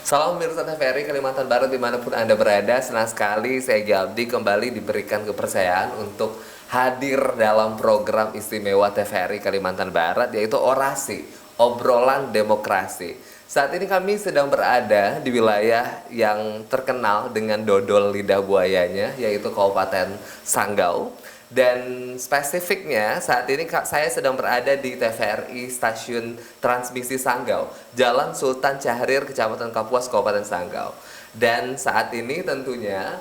Salam pemirsa TVRI Kalimantan Barat dimanapun Anda berada, senang sekali saya Gabdi kembali diberikan kepercayaan untuk hadir dalam program istimewa TVRI Kalimantan Barat, yaitu Orasi, Obrolan Demokrasi. Saat ini kami sedang berada di wilayah yang terkenal dengan dodol lidah buayanya, yaitu Kabupaten Sanggau. Dan spesifiknya saat ini saya sedang berada di TVRI Stasiun Transmisi Sanggau, Jalan Sultan Syahrir, Kecamatan Kapuas, Kabupaten Sanggau. Dan saat ini tentunya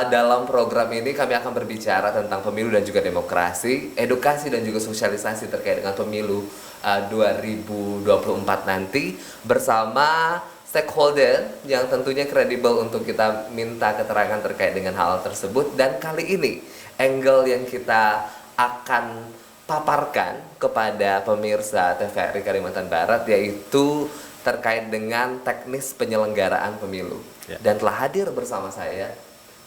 dalam program ini kami akan berbicara tentang pemilu dan juga demokrasi, edukasi dan juga sosialisasi terkait dengan pemilu 2024 nanti bersama stakeholder yang tentunya kredibel untuk kita minta keterangan terkait dengan hal tersebut. Dan kali ini angle yang kita akan paparkan kepada pemirsa TVRI Kalimantan Barat yaitu terkait dengan teknis penyelenggaraan pemilu. Dan telah hadir bersama saya,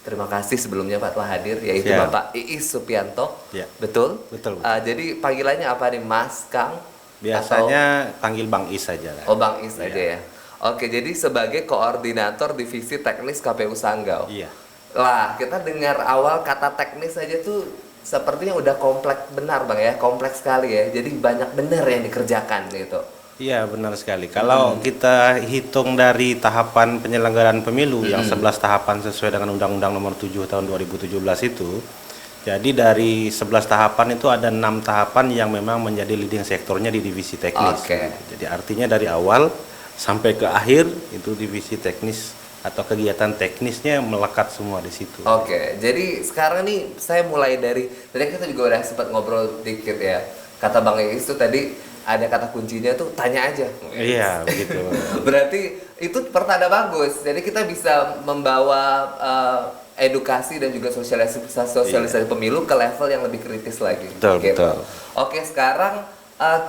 terima kasih sebelumnya Pak telah hadir, yaitu Bapak Iis Supianto. Betul? Betul. Jadi panggilannya apa nih, Mas, Kang? Biasanya panggil Bang Is saja lah. Oh, Bang Is aja ya. Oke, jadi sebagai koordinator divisi teknis KPU Sanggau. Iya. Lah, kita dengar awal kata teknis saja tuh sepertinya udah kompleks benar Bang ya, kompleks sekali ya. Jadi banyak benar yang dikerjakan gitu. Iya, benar sekali. Kalau kita hitung dari tahapan penyelenggaraan pemilu yang 11 tahapan sesuai dengan Undang-Undang Nomor 7 Tahun 2017 itu, jadi dari 11 tahapan itu ada 6 tahapan yang memang menjadi leading sektornya di divisi teknis. Jadi artinya dari awal sampai ke akhir itu divisi teknis atau kegiatan teknisnya melekat semua di situ. Jadi sekarang nih saya mulai dari tadi kita juga udah sempat ngobrol dikit ya. Kata Bang Iis itu tadi ada kata kuncinya tuh tanya aja. Iya, begitu. Berarti itu pertanda bagus. Jadi kita bisa membawa edukasi dan juga sosialisasi pemilu ke level yang lebih kritis lagi. Betul. Oke, sekarang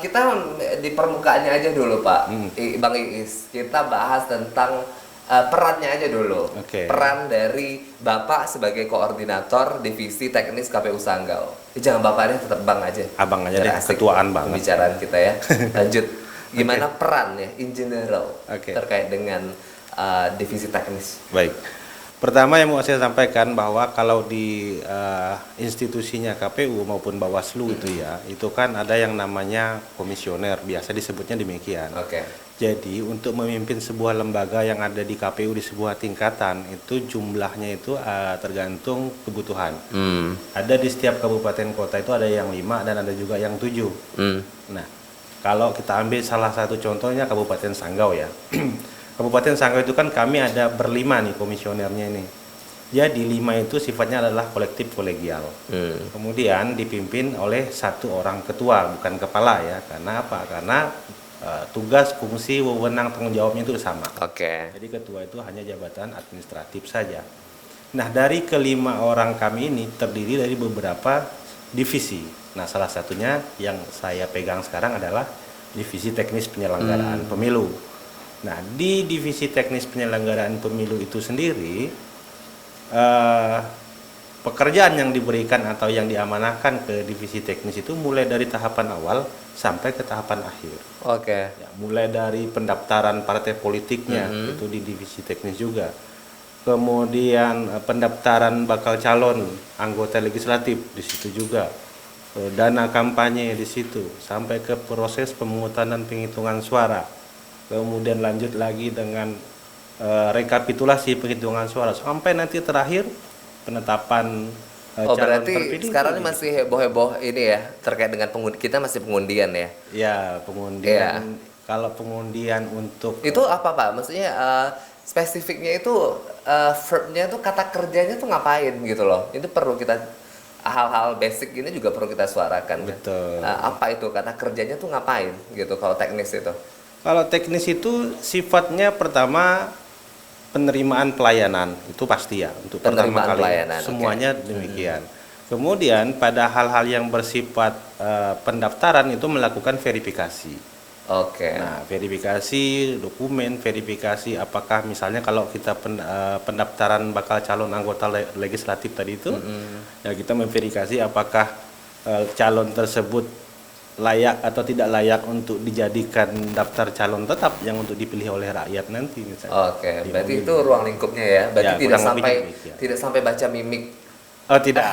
kita di permukaannya aja dulu Pak. Bang Iis, kita bahas tentang perannya aja dulu. Peran dari Bapak sebagai koordinator divisi teknis KPU Sanggau. Jangan Bapaknya, tetap Bang aja. Abang aja deh, ketuaan banget pembicaraan kita ya. Lanjut. Gimana perannya in general terkait dengan divisi teknis? Baik. Pertama yang mau saya sampaikan bahwa kalau di institusinya KPU maupun Bawaslu itu ya, itu kan ada yang namanya komisioner, biasa disebutnya demikian. Jadi untuk memimpin sebuah lembaga yang ada di KPU di sebuah tingkatan itu jumlahnya itu tergantung kebutuhan. Ada di setiap kabupaten kota itu ada yang 5 dan ada juga yang 7. Nah, kalau kita ambil salah satu contohnya Kabupaten Sanggau ya. Kabupaten Sanggau itu kan kami ada berlima nih komisionernya ini. Jadi 5 itu sifatnya adalah kolektif kolegial. Kemudian dipimpin oleh 1 orang ketua, bukan kepala ya. Karena apa? Karena tugas, fungsi, wewenang, tanggung jawabnya itu sama. Jadi ketua itu hanya jabatan administratif saja. Nah, dari kelima orang kami ini terdiri dari beberapa divisi. Nah, salah satunya yang saya pegang sekarang adalah divisi teknis penyelenggaraan pemilu. Nah, di divisi teknis penyelenggaraan pemilu itu sendiri, pekerjaan yang diberikan atau yang diamanahkan ke divisi teknis itu mulai dari tahapan awal sampai ke tahapan akhir. Ya, mulai dari pendaftaran partai politiknya itu di divisi teknis juga. Kemudian pendaftaran bakal calon anggota legislatif di situ juga. Dana kampanye di situ sampai ke proses pemungutan dan penghitungan suara. Kemudian lanjut lagi dengan rekapitulasi penghitungan suara sampai nanti terakhir penetapan calon berarti terpilih. Sekarang ini masih heboh-heboh ini ya terkait dengan kita masih pengundian ya? Ya, pengundian. Kalau pengundian untuk itu apa Pak? Maksudnya spesifiknya itu verbnya itu kata kerjanya tuh ngapain gitu loh? Itu perlu kita hal-hal basic ini juga perlu kita suarakan. Betul. Apa itu kata kerjanya tuh ngapain gitu kalau teknis itu? Kalau teknis itu sifatnya pertama penerimaan pelayanan, itu pasti ya untuk pertama kali pelayanan, semuanya demikian. Kemudian pada hal-hal yang bersifat pendaftaran itu melakukan verifikasi. Nah, verifikasi dokumen, verifikasi apakah misalnya kalau kita pendaftaran bakal calon anggota legislatif tadi itu, ya kita memverifikasi apakah calon tersebut layak atau tidak layak untuk dijadikan daftar calon tetap yang untuk dipilih oleh rakyat nanti misalnya. Oke, berarti itu ruang lingkupnya ya. Berarti Ya, tidak kurang sampai lebih demikian. tidak sampai baca mimik, Oh tidak.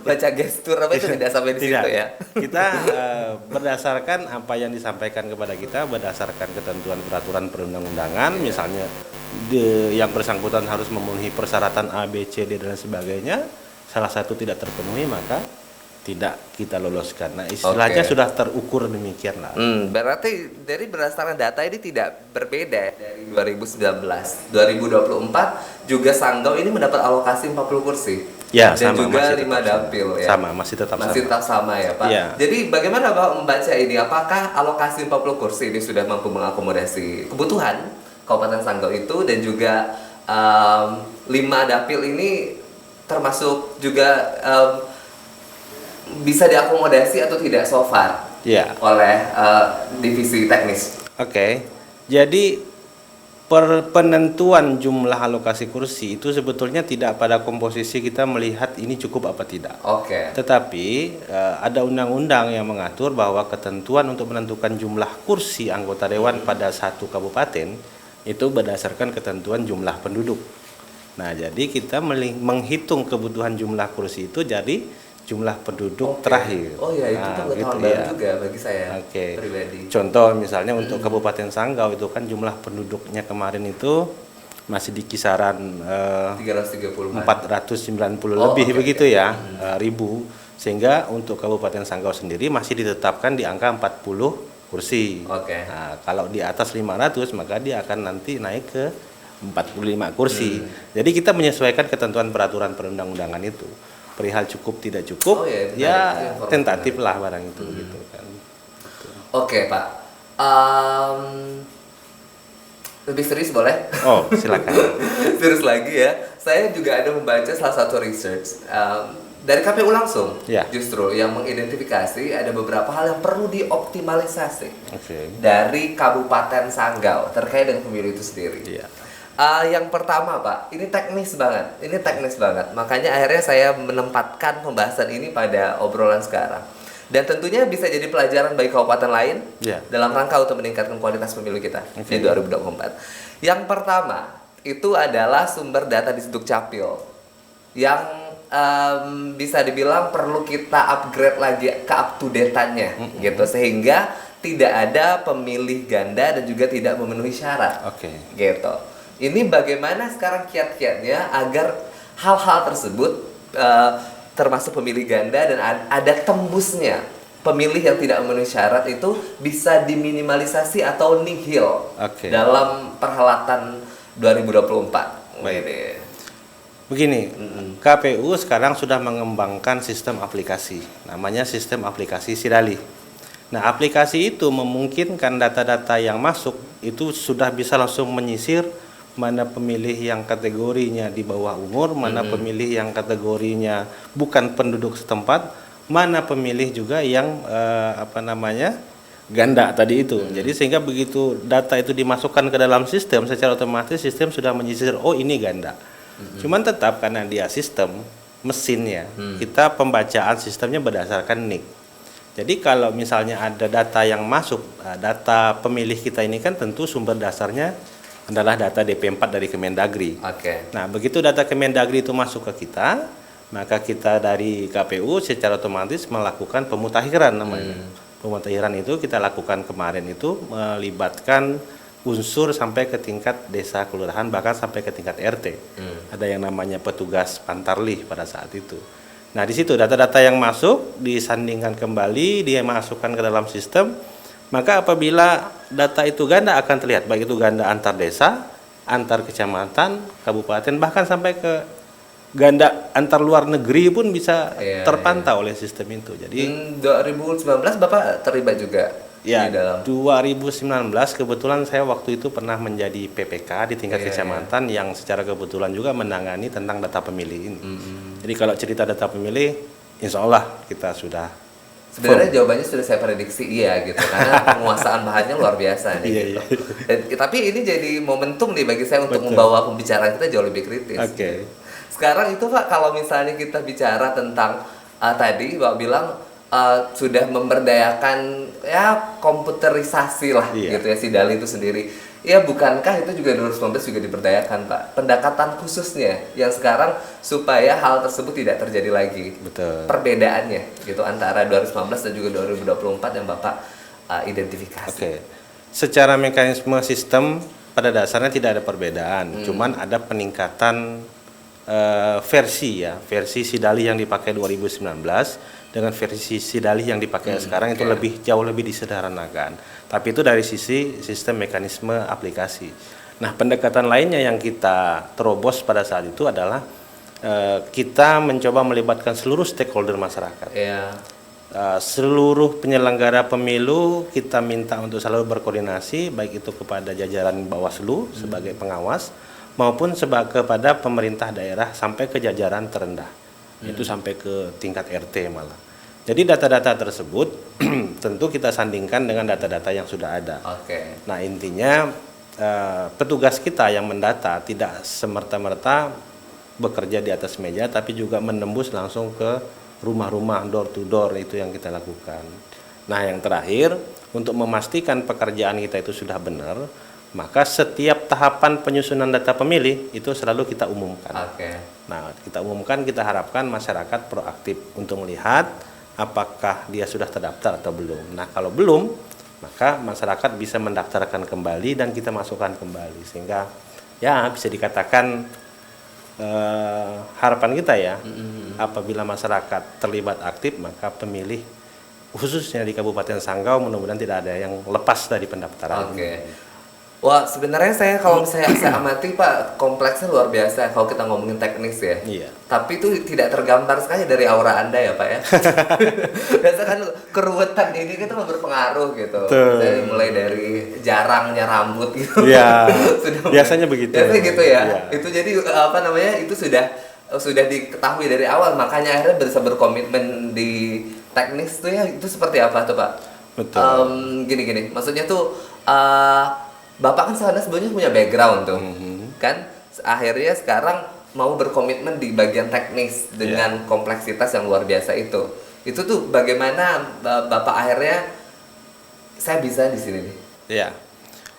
baca gestur apa itu tidak sampai di Tidak. situ ya. Kita berdasarkan apa yang disampaikan kepada kita berdasarkan ketentuan peraturan perundang-undangan, misalnya yang bersangkutan harus memenuhi persyaratan A, B, C, D dan sebagainya. Salah satu tidak terpenuhi maka tidak kita loloskan. Nah istilahnya Oke. sudah terukur demikian lah. Berarti dari berdasarkan data ini tidak berbeda dari 2019. 2024 juga Sanggau ini mendapat alokasi 40 kursi. Ya, Dan sama, juga masih 5 tetap dapil sama. ya. Sama, masih tetap sama ya Pak. Ya. Jadi bagaimana Pak membaca ini? Apakah alokasi 40 kursi ini sudah mampu mengakomodasi kebutuhan Kabupaten Sanggau itu dan juga 5 dapil ini termasuk juga bisa diakomodasi atau tidak so far Ya. oleh divisi teknis. Oke. Jadi penentuan jumlah alokasi kursi itu sebetulnya tidak pada komposisi kita melihat ini cukup apa tidak. Oke. Tetapi ada undang-undang yang mengatur bahwa ketentuan untuk menentukan jumlah kursi anggota dewan pada satu kabupaten itu berdasarkan ketentuan jumlah penduduk. Nah, jadi kita menghitung kebutuhan jumlah kursi itu jadi jumlah penduduk Oke. terakhir. Oh ya, itu Nah, pengetahuan gitu, baru ya. juga bagi saya Oke. pribadi. Contoh misalnya untuk Kabupaten Sanggau itu kan jumlah penduduknya kemarin itu masih di kisaran 330 490 Oh, lebih oke, begitu oke. ya, ribu. Sehingga untuk Kabupaten Sanggau sendiri masih ditetapkan di angka 40 kursi. Oke. Nah, kalau di atas 500 maka dia akan nanti naik ke 45 kursi. Jadi kita menyesuaikan ketentuan peraturan perundang-undangan itu. Perihal cukup tidak cukup, Oh, iya, menarik. ya Itu informasi tentatif lah barang itu gitu kan. Oke, Pak. Lebih serius boleh? Oh, silakan. Serius lagi ya. Saya juga ada membaca salah satu research dari KPU langsung, Ya. justru yang mengidentifikasi ada beberapa hal yang perlu dioptimalisasi Oke. dari Kabupaten Sanggau terkait dengan pemilu itu sendiri. Iya. Yang pertama Pak, ini teknis banget, makanya akhirnya saya menempatkan pembahasan ini pada obrolan sekarang. Dan tentunya bisa jadi pelajaran bagi kabupaten lain Ya. dalam rangka untuk meningkatkan kualitas pemilu kita Oke. di 2024. Yang pertama, itu adalah sumber data di Dukcapil yang bisa dibilang perlu kita upgrade lagi ke up to date-nya gitu, sehingga tidak ada pemilih ganda dan juga tidak memenuhi syarat. Oke. Gitu. Ini bagaimana sekarang kiat-kiatnya agar hal-hal tersebut termasuk pemilih ganda dan ada tembusnya pemilih yang tidak memenuhi syarat itu bisa diminimalisasi atau nihil Oke. dalam perhelatan 2024. Baik. Ini. Begini, KPU sekarang sudah mengembangkan sistem aplikasi, namanya sistem aplikasi Sidali. Nah, aplikasi itu memungkinkan data-data yang masuk itu sudah bisa langsung menyisir mana pemilih yang kategorinya di bawah umur, mana pemilih yang kategorinya bukan penduduk setempat, mana pemilih juga yang ganda tadi itu. Jadi sehingga begitu data itu dimasukkan ke dalam sistem, secara otomatis sistem sudah menyisir, oh ini ganda. Cuman tetap karena dia sistem mesinnya, kita pembacaan sistemnya berdasarkan NIK. Jadi kalau misalnya ada data yang masuk, data pemilih kita ini kan tentu sumber dasarnya adalah data DP4 dari Kemendagri. Oke. Nah, begitu data Kemendagri itu masuk ke kita, maka kita dari KPU secara otomatis melakukan pemutakhiran namanya. Pemutakhiran itu kita lakukan kemarin itu melibatkan unsur sampai ke tingkat desa kelurahan, bahkan sampai ke tingkat RT. Ada yang namanya petugas pantarlih pada saat itu. Nah, di situ data-data yang masuk disandingkan kembali, dia masukkan ke dalam sistem. Maka apabila data itu ganda akan terlihat, baik itu ganda antar desa, antar kecamatan, kabupaten, bahkan sampai ke ganda antar luar negeri pun bisa terpantau oleh sistem itu. Jadi 2019 Bapak terlibat juga ya, di dalam 2019 kebetulan saya waktu itu pernah menjadi PPK di tingkat kecamatan yang secara kebetulan juga menangani tentang data pemilih ini. Jadi kalau cerita data pemilih, insya Allah kita sudah sebenarnya jawabannya sudah saya prediksi iya gitu, karena penguasaan bahannya luar biasa nih. Iya, gitu. iya. Dan, tapi ini jadi momentum nih bagi saya untuk membawa pembicaraan kita jauh lebih kritis. Oke. Sekarang itu Pak, kalau misalnya kita bicara tentang tadi Bapak bilang sudah memberdayakan ya komputerisasi lah gitu ya si Dali itu sendiri. Ya bukankah itu juga 2019 juga diberdayakan Pak? Pendekatan khususnya yang sekarang supaya hal tersebut tidak terjadi lagi. Betul. Perbedaannya gitu antara 2019 dan juga 2024 yang Bapak identifikasi. Oke. Secara mekanisme sistem pada dasarnya tidak ada perbedaan, cuman ada peningkatan versi Sidali yang dipakai 2019 dengan versi Sidali yang dipakai sekarang itu jauh lebih disederhanakan. Tapi itu dari sisi sistem mekanisme aplikasi. Nah, pendekatan lainnya yang kita terobos pada saat itu adalah kita mencoba melibatkan seluruh stakeholder masyarakat. Seluruh penyelenggara pemilu kita minta untuk selalu berkoordinasi, baik itu kepada jajaran Bawaslu sebagai pengawas maupun kepada pemerintah daerah sampai ke jajaran terendah, itu sampai ke tingkat RT malah. Jadi data-data tersebut tentu kita sandingkan dengan data-data yang sudah ada. Nah intinya petugas kita yang mendata tidak semerta-merta bekerja di atas meja, tapi juga menembus langsung ke rumah-rumah, door to door, itu yang kita lakukan. Nah yang terakhir, untuk memastikan pekerjaan kita itu sudah benar, maka setiap tahapan penyusunan data pemilih itu selalu kita umumkan. Nah kita umumkan, kita harapkan masyarakat proaktif untuk melihat apakah dia sudah terdaftar atau belum. Nah kalau belum, maka masyarakat bisa mendaftarkan kembali dan kita masukkan kembali, sehingga ya bisa dikatakan harapan kita ya, apabila masyarakat terlibat aktif, maka pemilih khususnya di Kabupaten Sanggau mudah-mudahan tidak ada yang lepas dari pendaftaran. Wah, sebenarnya saya kalau misalnya saya amati Pak, kompleksnya luar biasa kalau kita ngomongin teknis ya. Tapi itu tidak tergambar sekali dari aura Anda ya Pak ya. Biasa kan keruwetan ini kita berpengaruh gitu. Dari mulai dari jarangnya rambut gitu. Biasanya begitu. Biasanya gitu ya. Itu jadi itu sudah diketahui dari awal, makanya akhirnya bisa berkomitmen di teknis tuh ya. Itu seperti apa tuh Pak? Gini, maksudnya tuh Bapak kan sebenarnya punya background tuh, kan akhirnya sekarang mau berkomitmen di bagian teknis dengan kompleksitas yang luar biasa itu. Itu tuh bagaimana Bapak akhirnya saya bisa di sini nih?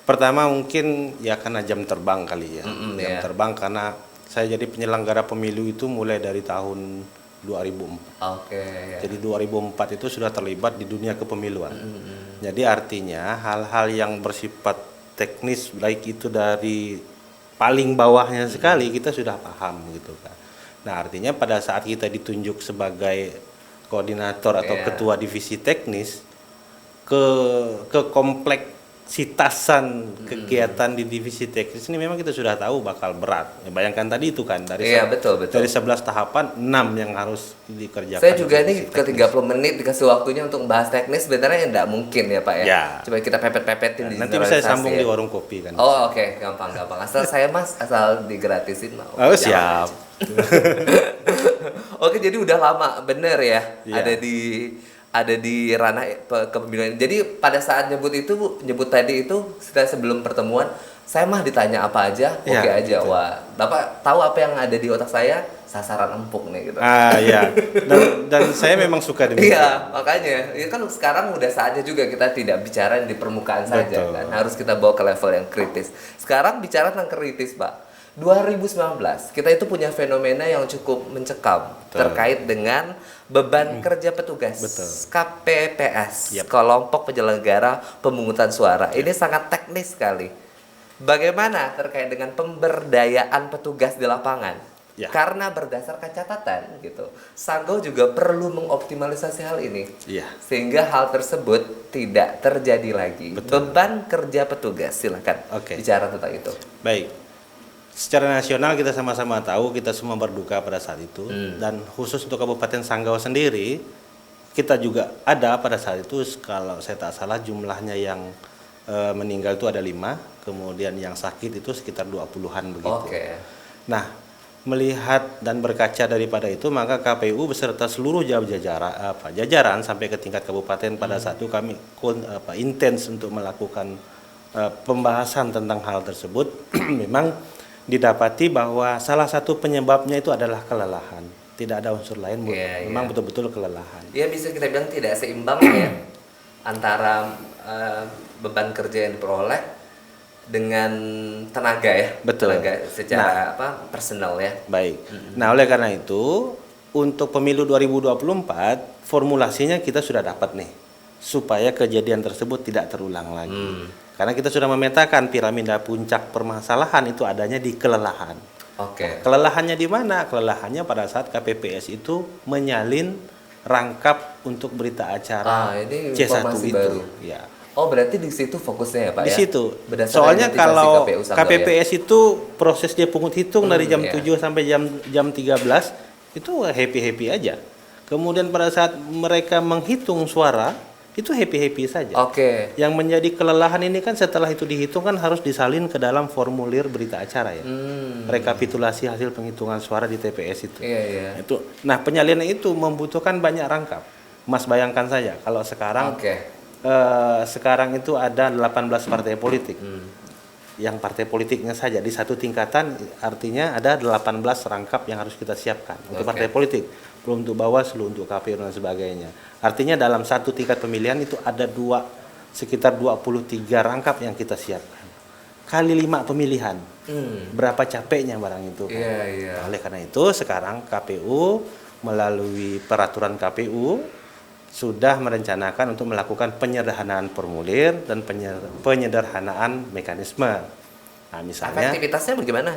Pertama mungkin ya karena jam terbang kali ya, jam terbang karena saya jadi penyelenggara pemilu itu mulai dari tahun 2004. Jadi 2004 itu sudah terlibat di dunia kepemiluan. Jadi artinya hal-hal yang bersifat teknis, baik itu dari paling bawahnya sekali, kita sudah paham gitu kan. Nah artinya pada saat kita ditunjuk sebagai koordinator atau ketua divisi teknis, ke kompleksitasan kegiatan di divisi teknis ini memang kita sudah tahu bakal berat. Bayangkan tadi itu kan dari dari 11 tahapan 6 yang harus dikerjakan. Saya juga ini ke 30 menit dikasih waktunya untuk bahas teknis, sebenarnya enggak mungkin ya Pak ya. Coba kita pepet-pepetin di nanti bisa sambung di warung kopi kan. Gampang. Asal saya asal digratisin mau. Siap. Jadi udah lama bener ya ada di ranah kepemimpinan. Jadi pada saat nyebut tadi itu sudah sebelum pertemuan, saya mah ditanya apa aja, aja. Gitu. Wah, Bapak tahu apa yang ada di otak saya? Sasaran empuk nih gitu. Dan saya memang suka demikian. Makanya, ya kan sekarang udah saatnya juga kita tidak bicara di permukaan saja kan. Harus kita bawa ke level yang kritis. Sekarang bicara tentang kritis, Pak. 2019 kita itu punya fenomena yang cukup mencekam terkait dengan beban kerja petugas KPPS, kelompok penyelenggara pemungutan suara. Ini sangat teknis sekali. Bagaimana terkait dengan pemberdayaan petugas di lapangan? Karena berdasarkan catatan gitu, Sanggau juga perlu mengoptimalisasi hal ini sehingga hal tersebut tidak terjadi lagi. Beban kerja petugas, silakan bicara tentang itu. Baik. Secara nasional kita sama-sama tahu, kita semua berduka pada saat itu, dan khusus untuk Kabupaten Sanggau sendiri kita juga ada pada saat itu, kalau saya tak salah jumlahnya yang meninggal itu ada 5, kemudian yang sakit itu sekitar 20-an begitu. Nah, melihat dan berkaca daripada itu, maka KPU beserta seluruh jajaran sampai ke tingkat kabupaten pada saat itu kami intens untuk melakukan pembahasan tentang hal tersebut. Memang didapati bahwa salah satu penyebabnya itu adalah kelelahan. tidak ada unsur lain, memang betul-betul kelelahan. Ya bisa kita bilang tidak seimbang ya antara beban kerja yang diperoleh dengan tenaga ya. Betul. Tenaga secara personal ya. Baik. Nah, oleh karena itu untuk pemilu 2024 formulasinya kita sudah dapat nih supaya kejadian tersebut tidak terulang lagi. Karena kita sudah memetakan piramida puncak permasalahan itu adanya di kelelahan. Oke. Kelelahannya di mana? Kelelahannya pada saat KPPS itu menyalin rangkap untuk berita acara ini C1 itu. baru. Ya. Oh, berarti di situ fokusnya ya, Pak di ya? situ. Berdasarkan Soalnya kalau KPU KPPS itu proses dia pungut hitung dari jam 7 sampai jam 13 itu happy-happy aja. Kemudian pada saat mereka menghitung suara itu happy-happy saja. Oke. Yang menjadi kelelahan ini kan setelah itu dihitung kan harus disalin ke dalam formulir berita acara ya. Rekapitulasi hasil penghitungan suara di TPS itu. Iya. Itu. Nah, penyalinan itu membutuhkan banyak rangkap. Mas bayangkan saja kalau sekarang sekarang itu ada 18 partai politik. Yang partai politiknya saja di satu tingkatan artinya ada 18 rangkap yang harus kita siapkan untuk partai politik. Belum untuk Bawaslu, untuk KPU dan sebagainya. Artinya dalam satu tingkat pemilihan itu ada sekitar 23 rangkap yang kita siapkan. Kali 5 pemilihan. Berapa capeknya barang itu kan? Iya. Oleh karena itu sekarang KPU melalui peraturan KPU sudah merencanakan untuk melakukan penyederhanaan formulir dan penyederhanaan mekanisme. Nah, misalnya efektivitasnya bagaimana?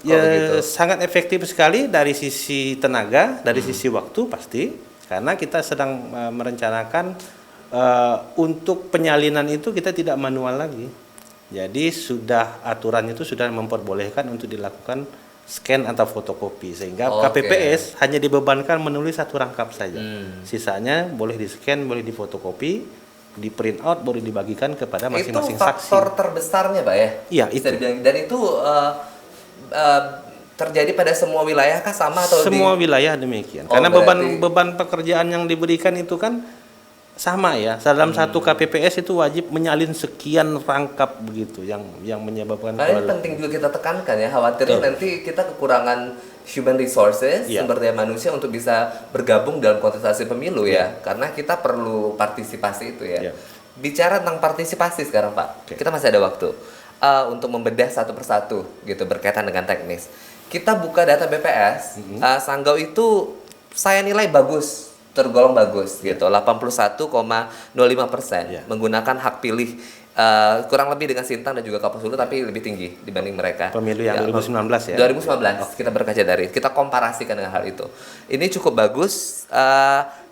Ya, sangat efektif sekali dari sisi tenaga, dari sisi waktu pasti, karena kita sedang merencanakan untuk penyalinan itu kita tidak manual lagi. Jadi aturan itu sudah memperbolehkan untuk dilakukan scan atau fotokopi, sehingga KPPS hanya dibebankan menulis satu rangkap saja. Sisanya boleh di scan, boleh difotokopi, di print out, boleh dibagikan kepada masing-masing saksi. Itu faktor terbesarnya, Pak ya? Iya, itu. Dan itu terjadi pada semua wilayah kah sama atau semua wilayah demikian? Karena beban pekerjaan yang diberikan itu kan sama ya. Dalam satu KPPS itu wajib menyalin sekian rangkap begitu yang menyebabkan. Karena ini penting juga kita tekankan ya, khawatirnya nanti kita kekurangan human resources, sumber daya manusia untuk bisa bergabung dalam kontestasi pemilu ya. Karena kita perlu partisipasi itu ya. Bicara tentang partisipasi sekarang, Pak. Kita masih ada waktu untuk membedah satu persatu gitu berkaitan dengan teknis. Kita buka data BPS, Sanggau itu saya nilai bagus, tergolong bagus gitu, 81,05% menggunakan hak pilih, kurang lebih dengan Sintang dan juga Kapuasulu, tapi lebih tinggi dibanding mereka. Pemilu yang 2019 ya? 2019, kita berkaca dari, kita komparasikan dengan hal itu. Ini cukup bagus,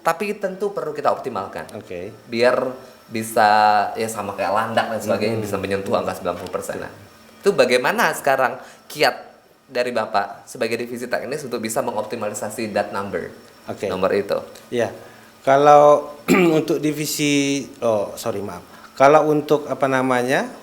tapi tentu perlu kita optimalkan. Biar bisa ya sama kayak Landak dan sebagainya, bisa menyentuh angka 90%. Nah, itu bagaimana sekarang kiat dari Bapak sebagai divisi teknis untuk bisa mengoptimalisasi that number, nomor itu? Ya, kalau untuk divisi, kalau untuk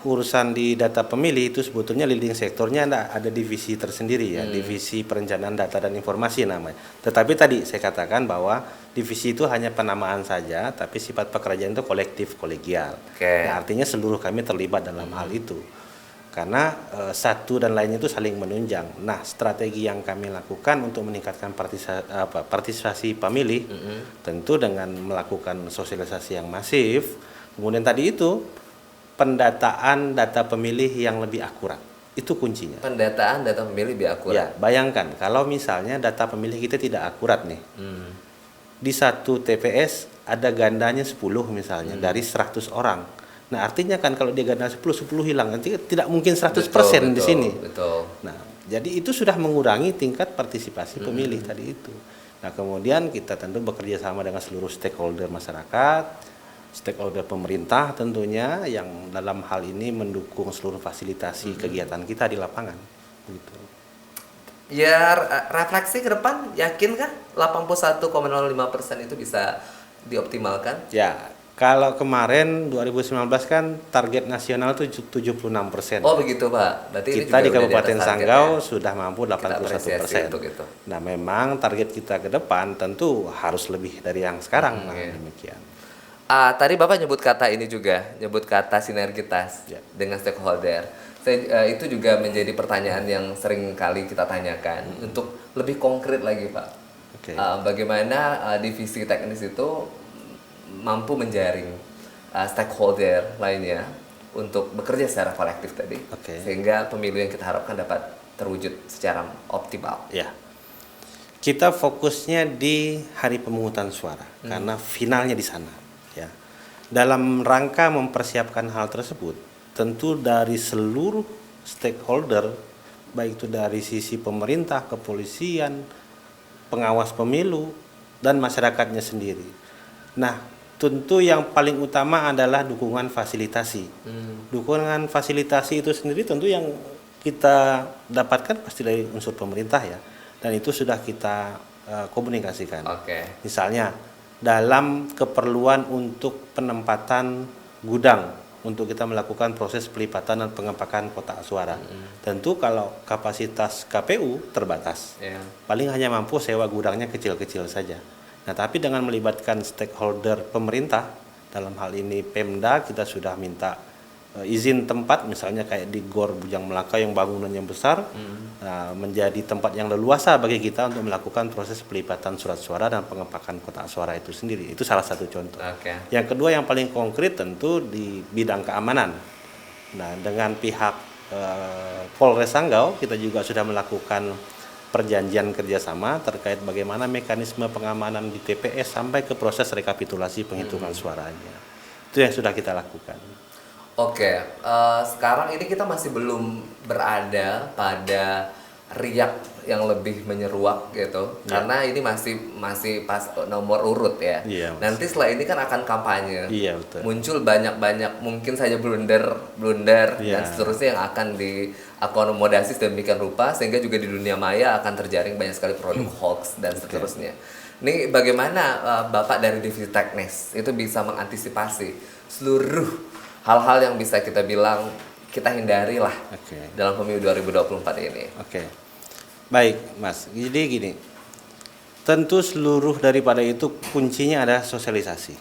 urusan di data pemilih itu sebetulnya leading sektornya ada divisi tersendiri ya, divisi perencanaan data dan informasi namanya. Tetapi tadi saya katakan bahwa divisi itu hanya penamaan saja, tapi sifat pekerjaan itu kolektif, kolegial. Nah, artinya seluruh kami terlibat dalam hal itu. Karena satu dan lainnya itu saling menunjang. Nah, strategi yang kami lakukan untuk meningkatkan partisipasi pemilih, tentu dengan melakukan sosialisasi yang masif. Kemudian tadi itu pendataan data pemilih yang lebih akurat. Itu kuncinya. Pendataan data pemilih lebih akurat. Ya, bayangkan kalau misalnya data pemilih kita tidak akurat nih. Di satu TPS ada gandanya 10 misalnya dari 100 orang. Nah, artinya kan kalau dia ganda 10 hilang, nanti tidak mungkin 100% di sini. Nah, jadi itu sudah mengurangi tingkat partisipasi pemilih tadi itu. Nah, kemudian kita tentu bekerja sama dengan seluruh stakeholder masyarakat, stakeholder pemerintah tentunya yang dalam hal ini mendukung seluruh fasilitasi kegiatan kita di lapangan. Gitu. Ya, refleksi ke depan, yakinkah 81,05% itu bisa dioptimalkan? Ya. Kalau kemarin 2019 kan target nasional itu 76%. Oh begitu Pak. Berarti kita di Kabupaten Sanggau sudah mampu 81%. Gitu. Nah memang target kita ke depan tentu harus lebih dari yang sekarang. Demikian. Tadi Bapak nyebut kata ini juga, nyebut kata sinergitas dengan stakeholder. Itu juga menjadi pertanyaan yang sering kali kita tanyakan untuk lebih konkret lagi Pak. Oke. Bagaimana divisi teknis itu mampu menjaring stakeholder lainnya untuk bekerja secara kolektif tadi, Oke. sehingga pemilu yang kita harapkan dapat terwujud secara optimal. Ya. Kita fokusnya di hari pemungutan suara karena finalnya di sana, ya. Dalam rangka mempersiapkan hal tersebut, tentu dari seluruh stakeholder, baik itu dari sisi pemerintah, kepolisian, pengawas pemilu, dan masyarakatnya sendiri. Nah, tentu yang paling utama adalah dukungan fasilitasi. Dukungan fasilitasi itu sendiri tentu yang kita dapatkan pasti dari unsur pemerintah, ya, dan itu sudah kita komunikasikan. Oke. Misalnya dalam keperluan untuk penempatan gudang untuk kita melakukan proses pelipatan dan pengepakan kotak suara. Tentu kalau kapasitas KPU terbatas, paling hanya mampu sewa gudangnya kecil-kecil saja. Nah, tapi dengan melibatkan stakeholder pemerintah, dalam hal ini Pemda, kita sudah minta izin tempat, misalnya kayak di Gor Bujang Melaka yang bangunannya besar, menjadi tempat yang leluasa bagi kita untuk melakukan proses pelipatan surat suara dan pengepakan kotak suara itu sendiri. Itu salah satu contoh. Yang kedua yang paling konkret tentu di bidang keamanan. Nah, dengan pihak Polres Sanggau kita juga sudah melakukan perjanjian kerjasama terkait bagaimana mekanisme pengamanan di TPS sampai ke proses rekapitulasi penghitungan suaranya. Itu yang sudah kita lakukan. Oke, sekarang ini kita masih belum berada pada riak yang lebih menyeruak gitu, karena ini masih pas nomor urut ya. Nanti setelah ini kan akan kampanye. Betul. Muncul banyak mungkin saja blunder dan seterusnya yang akan diakomodasi sedemikian rupa sehingga juga di dunia maya akan terjaring banyak sekali produk hoax dan seterusnya. Ini bagaimana Bapak dari divisi teknis itu bisa mengantisipasi seluruh hal-hal yang bisa kita bilang kita hindari lah dalam pemilu 2024 ini. Baik, Mas. Jadi gini, tentu seluruh daripada itu kuncinya ada sosialisasi.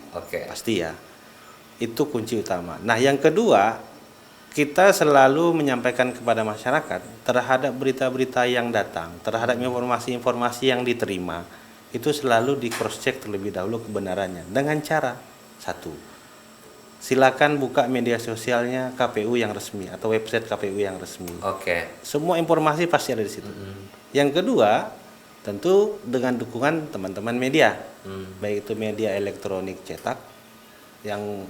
Pasti ya. Itu kunci utama. Nah, yang kedua, kita selalu menyampaikan kepada masyarakat terhadap berita-berita yang datang, terhadap informasi-informasi yang diterima, itu selalu di cross check terlebih dahulu kebenarannya dengan cara satu, silakan buka media sosialnya KPU yang resmi atau website KPU yang resmi. Semua informasi pasti ada di situ. Yang kedua, tentu dengan dukungan teman-teman media, baik itu media elektronik cetak yang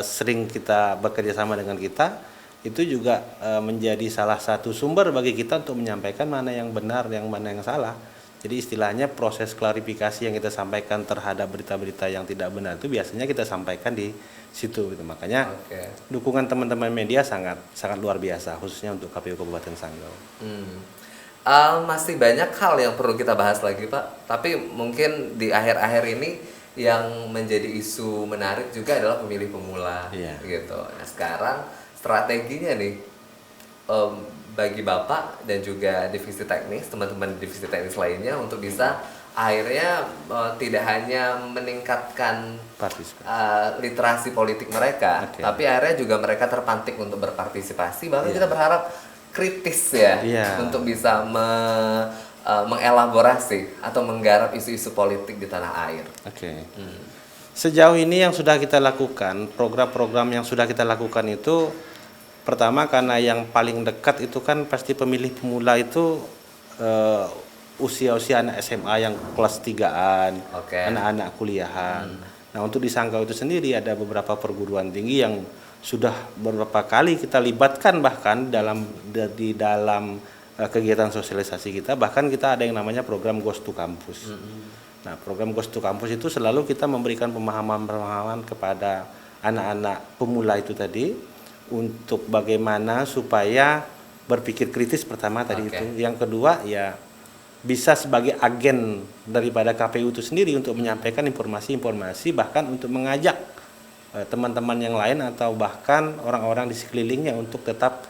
sering kita bekerja sama dengan kita, itu juga menjadi salah satu sumber bagi kita untuk menyampaikan mana yang benar, yang mana yang salah. Jadi istilahnya proses klarifikasi yang kita sampaikan terhadap berita-berita yang tidak benar itu biasanya kita sampaikan di situ gitu. Makanya dukungan teman-teman media sangat luar biasa khususnya untuk KPU Kabupaten Sanggau. Masih banyak hal yang perlu kita bahas lagi, Pak. Tapi mungkin di akhir-akhir ini yang menjadi isu menarik juga adalah pemilih pemula gitu. Nah, sekarang strateginya nih bagi Bapak dan juga divisi teknis, teman-teman divisi teknis lainnya untuk bisa akhirnya tidak hanya meningkatkan literasi politik mereka, tapi akhirnya juga mereka terpantik untuk berpartisipasi. Bahkan kita berharap kritis untuk bisa mengelaborasi atau menggarap isu-isu politik di tanah air. Sejauh ini yang sudah kita lakukan, program-program yang sudah kita lakukan itu, pertama karena yang paling dekat itu kan pasti pemilih pemula itu usia-usia anak SMA yang kelas 3-an, anak-anak kuliahan. Nah, untuk di Sanggau itu sendiri ada beberapa perguruan tinggi yang sudah beberapa kali kita libatkan bahkan di dalam kegiatan sosialisasi kita, bahkan kita ada yang namanya program Ghost to Campus. Nah, program Ghost to Campus itu selalu kita memberikan pemahaman-pemahaman kepada anak-anak pemula itu tadi untuk bagaimana supaya berpikir kritis pertama tadi itu. Yang kedua ya bisa sebagai agen daripada KPU itu sendiri untuk menyampaikan informasi-informasi, bahkan untuk mengajak teman-teman yang lain atau bahkan orang-orang di sekelilingnya untuk tetap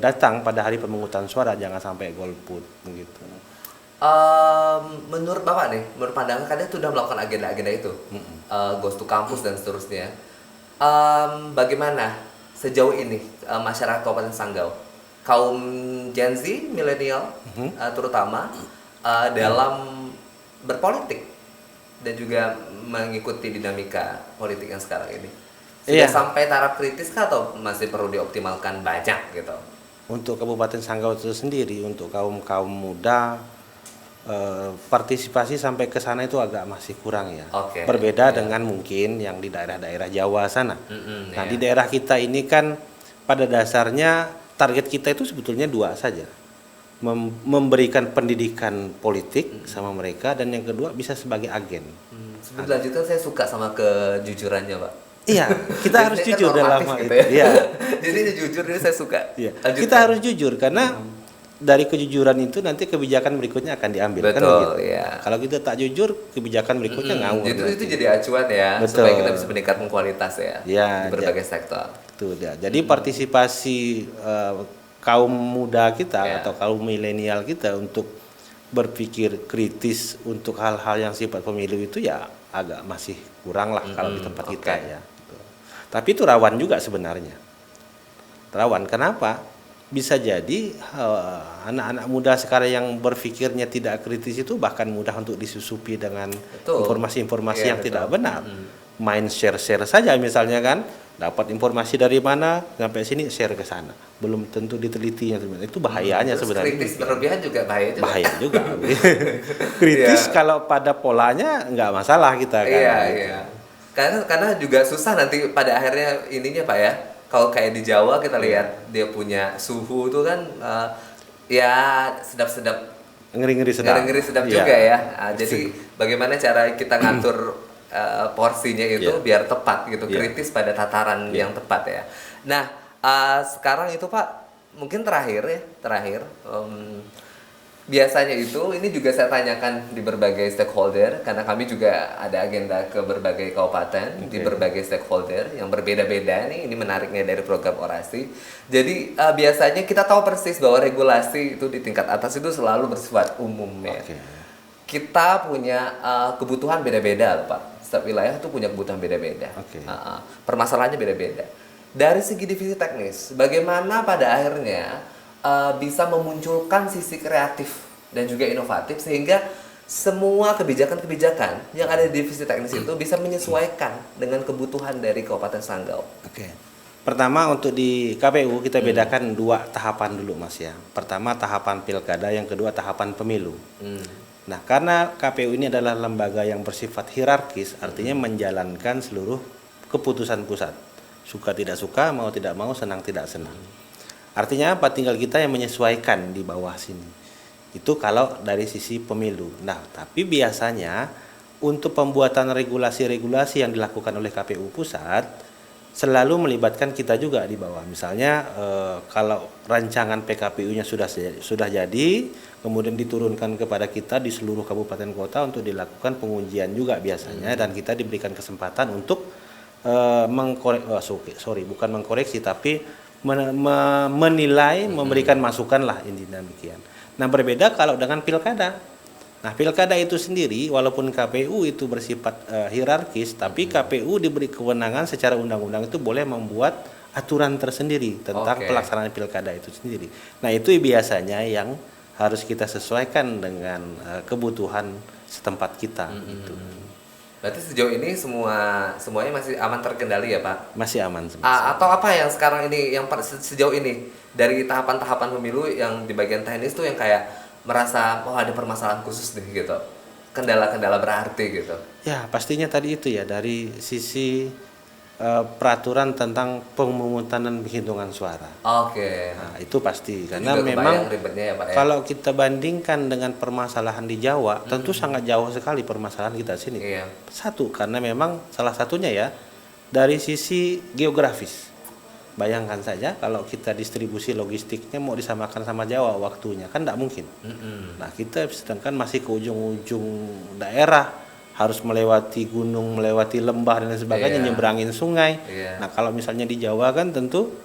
datang pada hari pemungutan suara, jangan sampai golput begitu. Menurut Bapak nih, menurut pandangan kalian sudah melakukan agenda-agenda itu, Ghost to Campus dan seterusnya. Bagaimana sejauh ini masyarakat Kabupaten Sanggau, kaum Gen Z, milenial terutama dalam berpolitik dan juga mengikuti dinamika politik yang sekarang ini? Sudah sampai taraf kritis kah atau masih perlu dioptimalkan banyak gitu? Untuk Kabupaten Sanggau itu sendiri, untuk kaum muda, partisipasi sampai ke sana itu agak masih kurang ya. Berbeda dengan mungkin yang di daerah-daerah Jawa sana. Nah di daerah kita ini kan pada dasarnya target kita itu sebetulnya dua saja. Memberikan pendidikan politik sama mereka, dan yang kedua bisa sebagai agen. Sebelum lanjutkan, saya suka sama kejujurannya Pak. Iya, kita harus jujur dalam hal gitu itu. Ya. Jadi jujur ini saya suka. Iya. Kita harus jujur karena dari kejujuran itu nanti kebijakan berikutnya akan diambil. Betul, kan gitu. Ya. Kalau kita tak jujur, kebijakan berikutnya ngawur. Itu jadi acuan ya, betul, supaya kita bisa meningkatkan kualitas ya, di berbagai sektor. Itu dia. Jadi partisipasi kaum muda kita atau kaum milenial kita untuk berpikir kritis untuk hal-hal yang sifat pemilu itu ya agak masih kurang lah kalau di tempat kita ya. Tapi itu rawan juga sebenarnya. Rawan kenapa? Bisa jadi anak-anak muda sekarang yang berpikirnya tidak kritis itu bahkan mudah untuk disusupi dengan informasi-informasi yang tidak benar. Main share-share saja misalnya kan, dapat informasi dari mana sampai sini share ke sana, belum tentu ditelitinya sebenarnya. Itu bahayanya sebenarnya. Kritis berlebihan juga bahaya juga. Bahaya juga. Kritis kalau pada polanya nggak masalah kita kan. Iya. Karena juga susah nanti pada akhirnya ininya Pak ya. Kalau kayak di Jawa kita lihat dia punya suhu tuh kan ya sedap-sedap, ngeri-ngeri sedap juga ya. Jadi bagaimana cara kita ngatur porsinya itu biar tepat gitu, kritis pada tataran yang tepat ya. Nah sekarang itu Pak, mungkin terakhir biasanya itu ini juga saya tanyakan di berbagai stakeholder, karena kami juga ada agenda ke berbagai kabupaten di berbagai stakeholder yang berbeda-beda nih. Ini menariknya dari program Orasi. Jadi biasanya kita tahu persis bahwa regulasi itu di tingkat atas itu selalu bersifat umum ya. Kita punya kebutuhan beda-beda loh Pak. Setiap wilayah itu punya kebutuhan beda-beda. Permasalahannya beda-beda. Dari segi divisi teknis, bagaimana pada akhirnya bisa memunculkan sisi kreatif dan juga inovatif sehingga semua kebijakan-kebijakan yang ada di divisi teknis itu bisa menyesuaikan dengan kebutuhan dari Kabupaten Sanggau. Pertama untuk di KPU kita bedakan dua tahapan dulu Mas ya. Pertama tahapan pilkada, yang kedua tahapan pemilu. Nah karena KPU ini adalah lembaga yang bersifat hierarkis, artinya menjalankan seluruh keputusan pusat. Suka tidak suka, mau tidak mau, senang tidak senang. Artinya apa? Tinggal kita yang menyesuaikan di bawah sini. Itu kalau dari sisi pemilu. Nah, tapi biasanya untuk pembuatan regulasi-regulasi yang dilakukan oleh KPU pusat selalu melibatkan kita juga di bawah. Misalnya kalau rancangan PKPU-nya sudah jadi, kemudian diturunkan kepada kita di seluruh kabupaten kota untuk dilakukan pengujian juga biasanya, dan kita diberikan kesempatan untuk bukan mengkoreksi tapi menilai, memberikan masukan lah intinya demikian. Nah berbeda kalau dengan pilkada. Nah pilkada itu sendiri walaupun KPU itu bersifat hierarkis, tapi KPU diberi kewenangan secara undang-undang itu boleh membuat aturan tersendiri tentang pelaksanaan pilkada itu sendiri. Nah itu biasanya yang harus kita sesuaikan dengan kebutuhan setempat kita. Gitu. Berarti sejauh ini semuanya masih aman terkendali ya Pak? Masih aman. Atau apa yang sekarang ini yang sejauh ini dari tahapan-tahapan pemilu yang di bagian teknis tuh yang kayak merasa ada permasalahan khusus nih gitu, kendala-kendala berarti gitu? Ya pastinya tadi itu ya, dari sisi peraturan tentang pemungutan dan penghitungan suara. Nah, itu pasti karena memang ya, Pak, ya? Kalau kita bandingkan dengan permasalahan di Jawa, tentu sangat jauh sekali permasalahan kita sini. Satu, karena memang salah satunya ya dari sisi geografis. Bayangkan saja kalau kita distribusi logistiknya mau disamakan sama Jawa waktunya, kan tidak mungkin. Nah kita sedangkan masih ke ujung-ujung daerah, harus melewati gunung, melewati lembah dan sebagainya, nyebrangin sungai. Nah kalau misalnya di Jawa kan tentu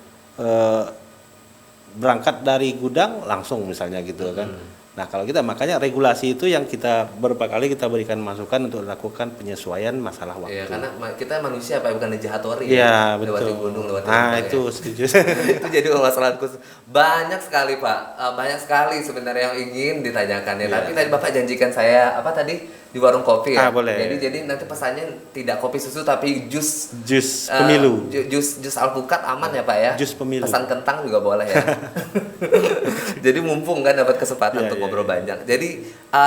berangkat dari gudang langsung misalnya gitu kan, Nah, kalau kita makanya regulasi itu yang kita beberapa kali kita berikan masukan untuk lakukan penyesuaian masalah waktu. Iya, karena kita manusia Pak, bukan jahatori Iya, ya. Lewati betul. gunung, lewati Nah, rempah, itu ya. setuju. Itu jadi masalah khusus. Banyak sekali Pak, banyak sekali sebenarnya yang ingin ditanyakan ya. Iya. Tapi tadi Bapak janjikan saya apa tadi di warung kopi ya. Boleh. Jadi nanti pesannya tidak kopi susu tapi jus Pemilu. Jus alpukat aman ya Pak ya. Jus pemilu. Pesan kentang juga boleh ya. Jadi mumpung kan dapat kesempatan Iya, untuk iya, ngobrol iya. banyak. Jadi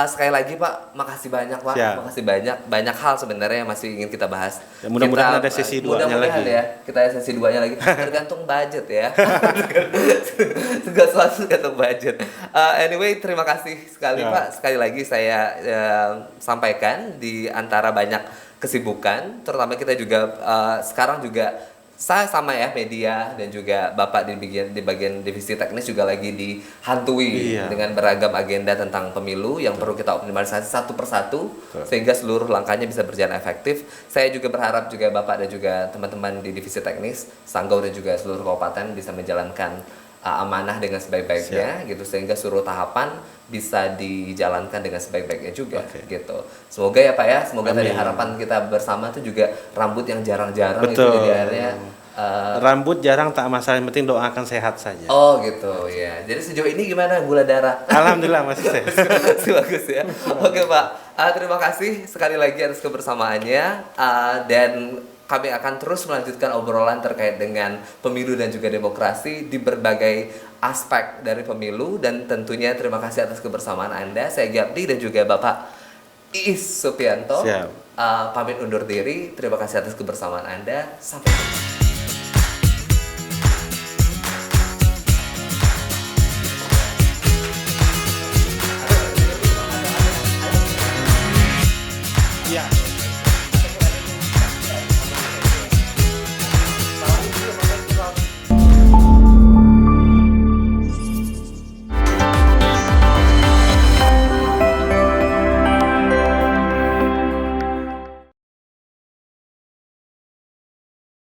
sekali lagi Pak, makasih banyak Pak. Siap. Makasih banyak hal sebenarnya yang masih ingin kita bahas. Ya, mudah-mudahan Kita, ada sesi 2-nya mudah-mudahan lagi. ya, kita ada sesi 2-nya lagi. Tergantung budget ya. Tergantung budget. Anyway, terima kasih sekali Ya. Pak. Sekali lagi saya sampaikan di antara banyak kesibukan, terutama kita juga sekarang juga saya sama ya media dan juga Bapak di bagian divisi teknis juga lagi dihantui Iya. dengan beragam agenda tentang pemilu yang perlu kita optimalisasi satu persatu sehingga seluruh langkahnya bisa berjalan efektif. Saya juga berharap juga Bapak dan juga teman-teman di divisi teknis, Sanggau dan juga seluruh kabupaten bisa menjalankan amanah dengan sebaik-baiknya gitu sehingga seluruh tahapan bisa dijalankan dengan sebaik-baiknya juga gitu. Semoga ya Pak ya, semoga tadi harapan kita bersama itu juga rambut yang jarang-jarang itu Betul. jadi akhirnya Rambut jarang tak masalah, yang penting doakan sehat saja. oh gitu ya. Jadi sejauh ini gimana gula darah? Alhamdulillah masih sehat. Bagus ya. Oke Pak, terima kasih sekali lagi atas kebersamaannya dan kami akan terus melanjutkan obrolan terkait dengan pemilu dan juga demokrasi di berbagai aspek dari pemilu dan tentunya terima kasih atas kebersamaan Anda. Saya Gyapdi dan juga Bapak Iis Supianto. Siap. Pamit undur diri. Terima kasih atas kebersamaan Anda. Sampai jumpa.